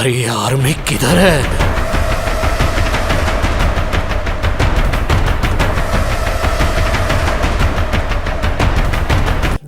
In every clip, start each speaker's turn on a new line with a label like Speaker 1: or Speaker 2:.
Speaker 1: अरे यार मैं किधर है?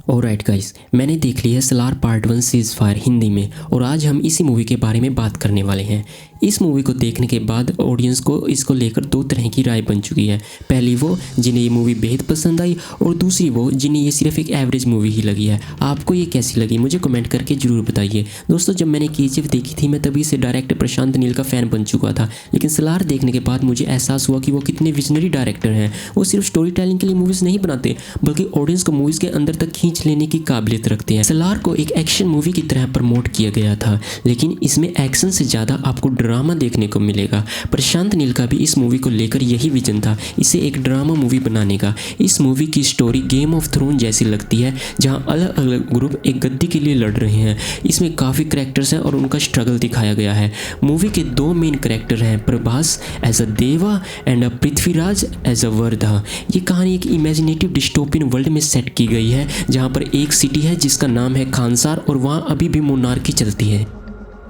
Speaker 2: ऑलराइट गाइस, मैंने देख लिया Salaar part 1 cease fire Hindi में और आज हम इसी मूवी के बारे में बात करने वाले हैं। इस मूवी को देखने के बाद ऑडियंस को इसको लेकर दो तरह की राय बन चुकी है। पहली वो जिन्हें ये मूवी बेहद पसंद आई और दूसरी वो जिन्हें ये सिर्फ एक एवरेज मूवी ही लगी है। आपको ये कैसी लगी मुझे कमेंट करके जरूर बताइए। दोस्तों, जब मैंने KGF देखी थी मैं तभी से डायरेक्टर प्रशांत नील का फ़ैन बन चुका था, लेकिन सलार देखने के बाद मुझे एहसास हुआ कि वो कितने विजनरी डायरेक्टर हैं। वो सिर्फ स्टोरी टेलिंग के लिए मूवीज़ नहीं बनाते बल्कि ऑडियंस को मूवीज़ के अंदर तक खींच लेने की काबिलियत रखते हैं। सलार को एक एक्शन मूवी की तरह प्रमोट किया गया था, लेकिन इसमें एक्शन से ज़्यादा आपको ड्रामा देखने को मिलेगा। प्रशांत नील का भी इस मूवी को लेकर यही विजन था, इसे एक ड्रामा मूवी बनाने का। इस मूवी की स्टोरी गेम ऑफ थ्रोन जैसी लगती है, जहां अलग अलग ग्रुप एक गद्दी के लिए लड़ रहे हैं। इसमें काफ़ी कैरेक्टर्स हैं और उनका स्ट्रगल दिखाया गया है। मूवी के दो मेन कैरेक्टर हैं, Prabhas as a Deva and Prithviraj as a Vardha. ये कहानी एक इमेजिनेटिव डिस्टोपियन वर्ल्ड में सेट की गई है, जहां पर एक सिटी है जिसका नाम है खानसार और वहाँ अभी भी मोनार्की चलती है।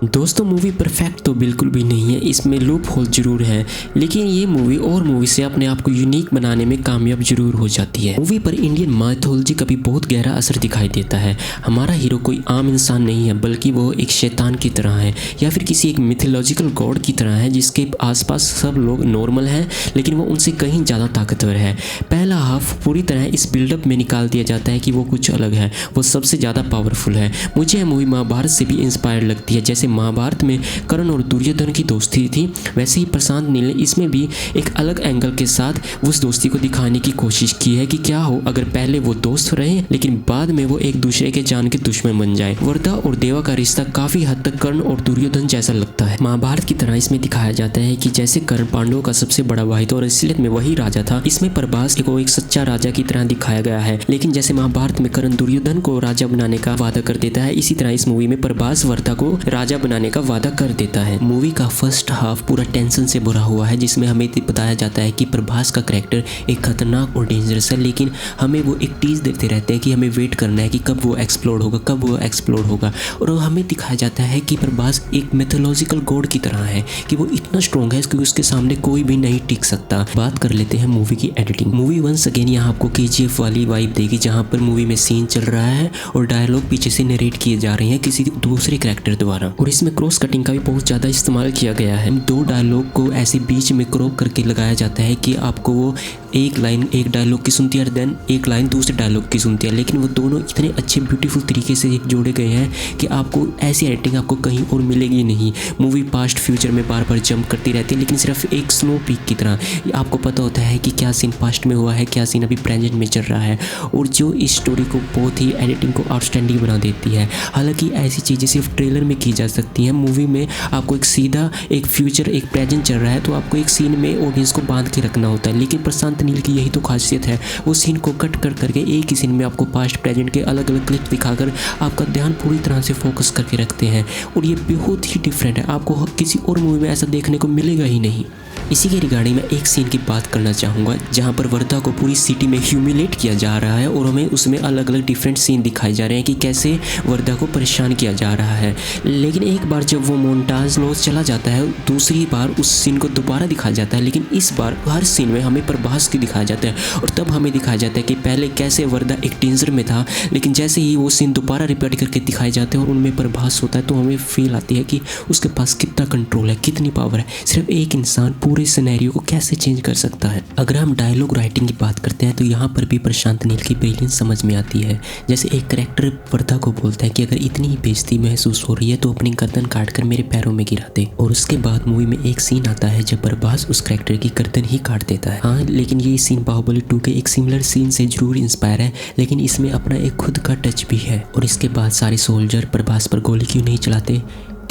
Speaker 2: दोस्तों, मूवी परफेक्ट तो बिल्कुल भी नहीं है, इसमें लूप होल जरूर है, लेकिन ये मूवी और मूवी से अपने आप को यूनिक बनाने में कामयाब जरूर हो जाती है। मूवी पर इंडियन माइथोलॉजी का भी बहुत गहरा असर दिखाई देता है। हमारा हीरो कोई आम इंसान नहीं है, बल्कि वो एक शैतान की तरह है या फिर किसी एक मिथोलॉजिकल गॉड की तरह है, जिसके आसपास सब लोग नॉर्मल हैं लेकिन वो उनसे कहीं ज़्यादा ताकतवर है। पहला हाफ पूरी तरह इस बिल्डअप में निकाल दिया जाता है कि वो कुछ अलग है, वो सबसे ज़्यादा पावरफुल है। मुझे यह मूवी महाभारत से भी इंस्पायर लगती है। जैसे महाभारत में कर्ण और दुर्योधन की दोस्ती थी, वैसे ही प्रशांत नील ने इसमें भी एक अलग एंगल के साथ उस दोस्ती को दिखाने की कोशिश की है कि क्या हो अगर पहले वो दोस्त रहे लेकिन बाद में वो एक दूसरे के जान के दुश्मन बन जाए। वर्धा और देवा का रिश्ता काफी हद तक कर्ण और दुर्योधन जैसा लगता है। महाभारत की तरह इसमें दिखाया जाता है कि जैसे कर्ण पांडवों का सबसे बड़ा भाई था और असलियत में वही राजा था, इसमें प्रभास को एक सच्चा राजा की तरह दिखाया गया है। लेकिन जैसे महाभारत में कर्ण दुर्योधन को राजा बनाने का वादा कर देता है, इसी तरह इस मूवी में प्रभास वर्धा को राजा बनाने का वादा कर देता है। मूवी का फर्स्ट हाफ पूरा टेंशन से भरा हुआ है, जिसमें हमें बताया जाता है कि प्रभास का कैरेक्टर एक खतरनाक और डेंजरस है, लेकिन हमें वो एक टीज देते रहते हैं कि हमें वेट करना है कि कब वो एक्सप्लोड होगा, कब वो एक्सप्लोड होगा। और हमें दिखाया जाता है कि प्रभास एक मिथोलॉजिकल गॉड की तरह है कि वो इतना स्ट्रॉन्ग है कि उसके सामने कोई भी नहीं टिक सकता। बात कर लेते हैं मूवी की एडिटिंग। मूवी वंस अगेन यहाँ आपको KGF वाली वाइब देगी, जहाँ पर मूवी में सीन चल रहा है और डायलॉग पीछे से नरेट किए जा रहे हैं किसी दूसरे कैरेक्टर द्वारा, और इसमें क्रॉस कटिंग का भी बहुत ज़्यादा इस्तेमाल किया गया है। दो डायलॉग को ऐसे बीच में क्रॉप करके लगाया जाता है कि आपको वो एक लाइन एक डायलॉग की सुनती है और देन एक लाइन दूसरे डायलॉग की सुनती है, लेकिन वो दोनों इतने अच्छे ब्यूटीफुल तरीके से जोड़े गए हैं कि आपको ऐसी एडिटिंग आपको कहीं और मिलेगी नहीं। मूवी पास्ट फ्यूचर में बार बार जंप करती रहती है, लेकिन सिर्फ एक स्नो पीक की तरह। आपको पता होता है कि क्या सीन पास्ट में हुआ है, क्या सीन अभी प्रेजेंट में चल रहा है, और जो इस स्टोरी को बहुत ही एडिटिंग को आउटस्टैंडिंग बना देती है। हालांकि ऐसी चीज़ें सिर्फ ट्रेलर में की जा सकती हैं। मूवी में आपको एक सीधा एक फ्यूचर एक प्रेजेंट चल रहा है तो आपको एक सीन में ऑडियंस को बांध के रखना होता है, लेकिन प्रशांत नील की यही तो खासियत है, वो सीन को कट कर करके एक ही सीन में आपको पास्ट प्रेजेंट के अलग अलग क्लिप दिखाकर आपका ध्यान पूरी तरह से फोकस करके रखते हैं, और ये बहुत ही डिफरेंट है। आपको किसी और मूवी में ऐसा देखने को मिलेगा ही नहीं। इसी के रिगार्डिंग मैं एक सीन की बात करना चाहूँगा, जहाँ पर वर्धा को पूरी सिटी में ह्यूमिलेट किया जा रहा है और हमें उसमें अलग अलग डिफरेंट सीन दिखाए जा रहे हैं कि कैसे वर्धा को परेशान किया जा रहा है। लेकिन एक बार जब वो मोन्टाज लॉस चला जाता है, दूसरी बार उस सीन को दोबारा दिखाया जाता है, लेकिन इस बार हर सीन में हमें प्रभास की दिखाया जाता है, और तब हमें दिखाया जाता है कि पहले कैसे वर्धा एक डेंजर में था, लेकिन जैसे ही वो सीन दोबारा रिपीट करके दिखाए जाते हैं और उनमें प्रभास होता है तो हमें फील आती है कि उसके पास कितना कंट्रोल है, कितनी पावर है। सिर्फ एक इंसान पूरे सिनेरियो को कैसे चेंज कर सकता है। अगर हम डायलॉग राइटिंग की बात करते हैं तो यहाँ पर भी प्रशांत नील की ब्रिलियंस समझ में आती है। जैसे एक कैरेक्टर वर्धा को बोलता है कि अगर इतनी ही बेइज्जती महसूस हो रही है तो अपनी गर्दन काट कर मेरे पैरों में गिरा दे, और उसके बाद मूवी में एक सीन आता है जब प्रभास उस कैरेक्टर की गर्दन ही काट देता है। हाँ, लेकिन ये सीन बाहुबली 2 के एक सिमिलर सीन से जरूर इंस्पायर है, लेकिन इसमें अपना एक खुद का टच भी है। और इसके बाद सारे सोल्जर प्रभास पर गोली क्यों नहीं चलाते,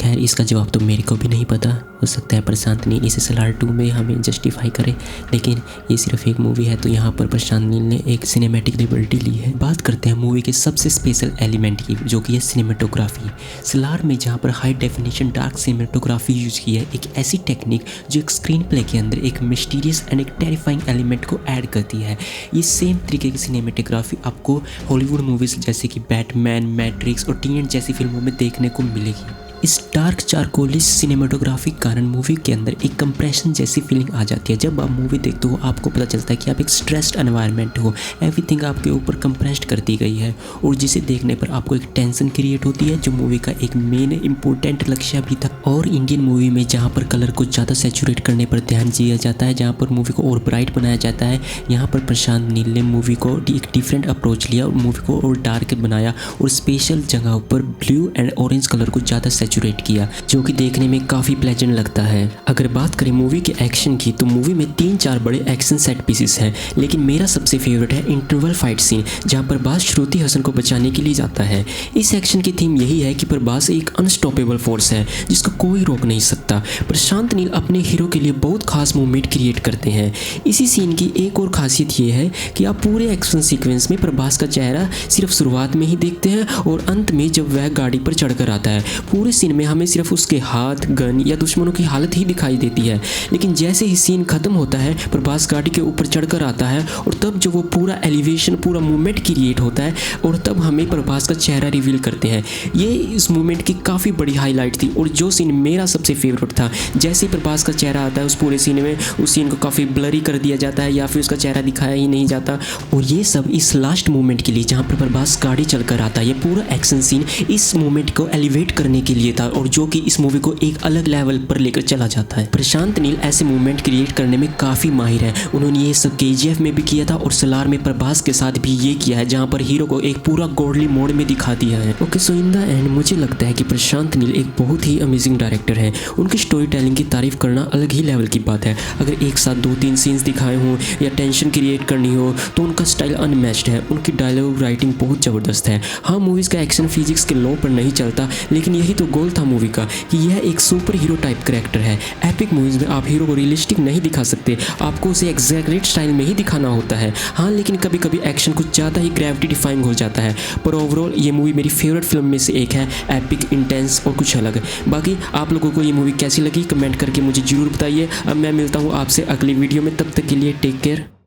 Speaker 2: खैर इसका जवाब तो मेरे को भी नहीं पता। हो सकता है प्रशांत नील इसे सलार 2 में हमें जस्टिफाई करे, लेकिन ये सिर्फ एक मूवी है तो यहाँ पर प्रशांत नील ने एक सिनेमैटिक लिबर्टी ली है। बात करते हैं मूवी के सबसे स्पेशल एलिमेंट की, जो कि है सिनेमेटोग्राफी। सलार में जहाँ पर high definition dark cinematography use की है, एक ऐसी टेक्निक जो एक स्क्रीन प्ले के अंदर एक मिस्टीरियस एंड एक टेरिफाइंग एलिमेंट को ऐड करती है। ये सेम तरीके की सिनेमेटोग्राफी आपको हॉलीवुड मूवीज जैसे कि बैटमैन, मैट्रिक्स और टीनेज जैसी फिल्मों में देखने को मिलेगी। इस डार्क चारकोलिश सिनेमाटोग्राफी के कारण मूवी के अंदर एक कंप्रेशन जैसी फीलिंग आ जाती है। जब आप मूवी देखते हो आपको पता चलता है कि आप एक स्ट्रेस्ड एनवायरनमेंट हो, एवरीथिंग आपके ऊपर कंप्रेस्ड कर दी गई है और जिसे देखने पर आपको एक टेंशन क्रिएट होती है, जो मूवी का एक मेन इंपॉर्टेंट लक्ष्य भी था। और इंडियन मूवी में जहाँ पर कलर को ज़्यादा सैचुरेट करने पर ध्यान दिया जाता है, जहाँ पर मूवी को और ब्राइट बनाया जाता है, यहाँ पर प्रशांत नील ने मूवी को एक डिफरेंट अप्रोच लिया और मूवी को और डार्क बनाया और स्पेशल जगहों पर ब्लू एंड ऑरेंज कलर को ज़्यादा सैचुरेट किया, जो कि देखने में काफ़ी प्लेजेंट लगता है। अगर बात करें मूवी के एक्शन की तो मूवी में 3-4 बड़े एक्शन सेट पीसेस हैं, लेकिन मेरा सबसे फेवरेट है इंटरवल फाइट सीन, जहाँ प्रभास श्रुति हसन को बचाने के लिए जाता है। इस एक्शन की थीम यही है कि प्रभास एक अनस्टॉपेबल फोर्स है जिसको कोई रोक नहीं सकता। प्रशांत नील अपने हीरो के लिए बहुत खास मूवमेंट क्रिएट करते हैं। इसी सीन की एक और खासियत ये है कि आप पूरे एक्शन सीक्वेंस में प्रभास का चेहरा सिर्फ शुरुआत में ही देखते हैं और अंत में जब वह गाड़ी पर चढ़कर आता है, पूरे सीन में हमें सिर्फ उसके हाथ, गन या दुश्मनों की हालत ही दिखाई देती है। लेकिन जैसे ही सीन खत्म होता है, प्रभास गाड़ी के ऊपर चढ़कर आता है और तब जो वो पूरा एलिवेशन, पूरा मूवमेंट क्रिएट होता है और तब हमें प्रभास का चेहरा रिवील करते हैं। ये इस मूवमेंट की काफ़ी बड़ी हाईलाइट थी और जो सीन मेरा सबसे फेवरेट था, जैसे ही प्रभास का चेहरा आता है उस पूरे सीन में उस सीन को काफ़ी ब्लरी कर दिया जाता है या फिर उसका चेहरा दिखाया ही नहीं जाता। और ये सब इस लास्ट मूवमेंट के लिए जहाँ पर प्रभास गाड़ी चलकर आता है, ये पूरा एक्शन सीन इस मूवमेंट को एलिवेट करने के लिए था और जो कि इस मूवी को एक अलग लेवल पर लेकर चला जाता है। प्रशांत नील ऐसे मूवमेंट क्रिएट करने में काफ़ी माहिर है। उन्होंने ये सब KGF में भी किया था और सलार में प्रभास के साथ भी ये किया है, जहाँ पर हीरो को एक पूरा गॉडली मोड में दिखा दिया है। Okay, so in the end मुझे लगता है कि प्रशांत नील एक बहुत ही अमेजिंग डायरेक्टर है। उनकी स्टोरी टेलिंग की तारीफ करना अलग ही लेवल की बात है। अगर एक साथ 2-3 सीन्स दिखाए हों या टेंशन क्रिएट करनी हो तो उनका स्टाइल अनमैच्ड है। उनकी डायलॉग राइटिंग बहुत ज़बरदस्त है। हाँ, मूवीज़ का एक्शन फिजिक्स के लॉ पर नहीं चलता, लेकिन यही तो गोल था मूवी का कि यह एक सुपर हीरो टाइप कैरेक्टर है। एपिक मूवीज़ में आप हीरो को रियलिस्टिक नहीं दिखा सकते, आपको उसे एग्जैक्ट स्टाइल में ही दिखाना होता है। हाँ, लेकिन कभी कभी एक्शन कुछ ज़्यादा ही ग्रेविटी डिफाइंग हो जाता है, पर ओवरऑल ये मूवी मेरी फेवरेट फिल्म में से एक है। एपिक, इंटेंस और कुछ अलग। बाकी आप लोगों को ये मूवी कैसी लगी कमेंट करके मुझे ज़रूर बताइए। अब मैं मिलता हूँ आपसे अगली वीडियो में, तब तक के लिए टेक केयर।